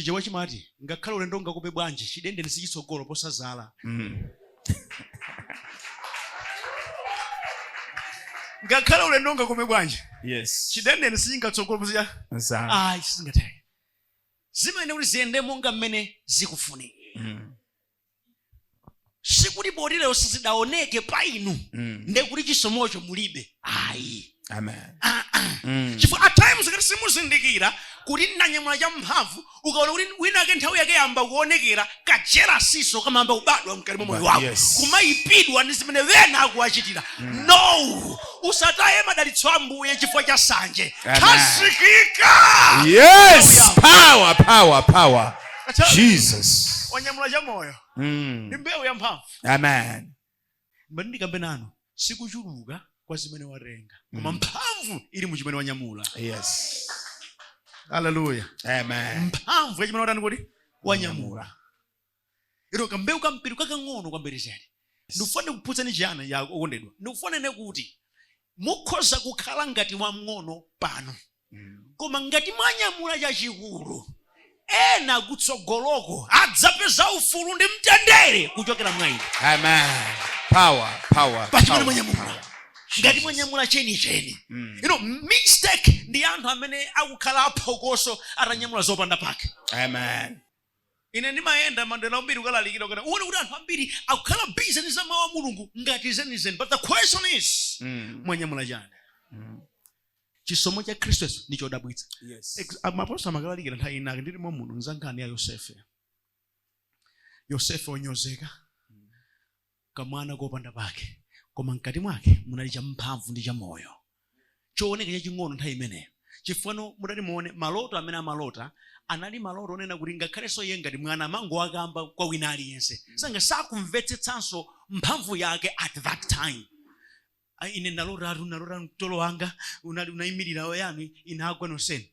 chichewa chimati ngakhala ulendo ngakupe bwanji chidende nisichitsogolo posazala. Ngakhala ulendo ngakupe bwanji. Yes. Chidende nisichingatsogolo posazala. Chisingathe. Zimene kuti ziyende monga mmene zikufunika. Sikuti bodi lero sizidaoneke pa inu. Ndekuti chisomocho mulibe. Amen. Chifukwa at times ngati simuzindikira kuti nanyamula cha mphamvu ukaona kuti winake nthawi yake yamba kuonekera kajerasiso kamamba kubadwa mkati mwa moyo wako. Kumayipidwa ndi zimene wena akuwachitira. No! Usataye madalitso a Ambuye chifukwa cha sanje. Khazikika! Yes! Power. Jesus. Wanyamula cha moyo. Ndi mbewu ya mphamvu. Amen. Mbani ndikambe nanu sikuchuluka kwa zimene warenga. Koma mphamvu ili mu chimene wanyamula. Yes. Hallelujah. Amen. Mphamvu ya chimene watani kuti wanyamula. Iro kambewu kampiru kakang'ono kwambiri zedi. Ndikufane kuphunzani chiyana ya okondedwa. Ndikufane kuti mukhoza kukhala ngati wamng'ono pano. Koma ngati mwanyamula chachikulu ena kutsogoloko adzapeza ufulu ndi mtendere kuchokera mwa inu. Amen. Power. Pachimene mwanyamula. Ngati mwanyamula cheni. Mistake ndi anthu amene akukhala aphokoso atanyamula zopanda pake. Amen. Ine ndimayenda mandela ambiri ukalalikira kana uone kuti anthu ambiri akukhala busy ndi za mawu a Mulungu ngati zenizeni. But the question is mwanyamula chani? Chisomo cha Kristo Yesu ndi chodabwitsa. Yes. Amaposa makalalikira nthawi inake ndili mwa munthu nzankhani ya Yosefe onyozeka kamwana kopanda pake. Koma mkati mwake munali cha mphamvu ndi cha moyo. Chooneka chaching'ono nthawi imeneyo. Chifukwa mudati muone maloto amene amalota anali maloto onena kuti ngakhalenso iye ngati mwana mango akamba kwa wina aliyense. Sanga sakumvetsetsanso mphamvu yake at that time. Ine nalota mtolo wanga unayimirira yanu inagwa noseni.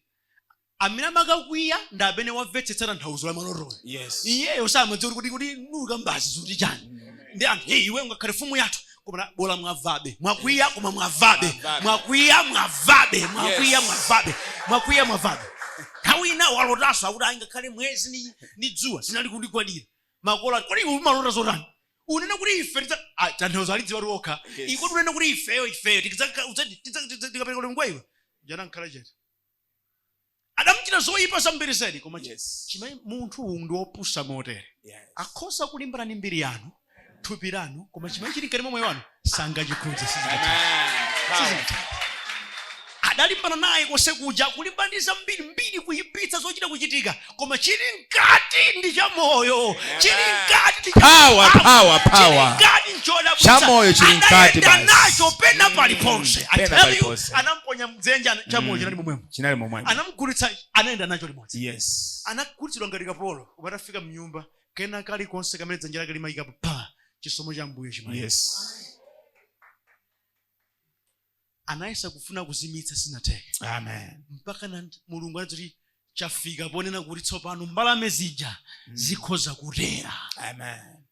Amina makakwiya ndabene wamvetsetsana nthauzo la maloto. Yes. Iyeyo samadziwa kuti nuka mbazi zuti chani. Ndi anthu iwe ngakhale fumu yathu koma bola mwavabe. Mwakwiya koma mwavabe. Mwakwiya mwavabe. Nthawi ina walotaso akuti angakhale mwezi ni dzuwa sinali kulikwadira. Makola kodi umalota zotani? Unena kuti ife tanthauzo alidziwa lokha. Iko tunena kuti ifeyo tikapeka kuti mkwaiwa. Jana nkhala chete. Adamuchita zoyipa zambiri zedi koma chimene munthu ndi wopusa motere. Akhoza kulimbana ndi mbiri yanu, thupi lanu, koma chimene chili mkati mwa moyo wanu sangachikhudze sizingati. Adalimbana naye konse kuja kulimbaniza mbiri kuyipitsa zochita kuchitika koma chili mkati ndi cha moyo. Chili mkati ndi power. Cha moyo chili mkati basi. Nacho pena paliponse. I tell you, anamponya mdzenja cha moyo chinali momwe. Anamgulitsa anaenda nacho limodzi. Yes. Anagulitsidwa ngati kapolo. Ukatafika mnyumba kena kali konse kamene dzanja lake limayika pa chisomo cha Ambuye chimene. Yes. Anayesa kufuna kuzimitsa sinathe. Amen. Mpaka na Mulungu anati chafika ponena kuti tsopano mbalame zija zikhoza kutera. Amen.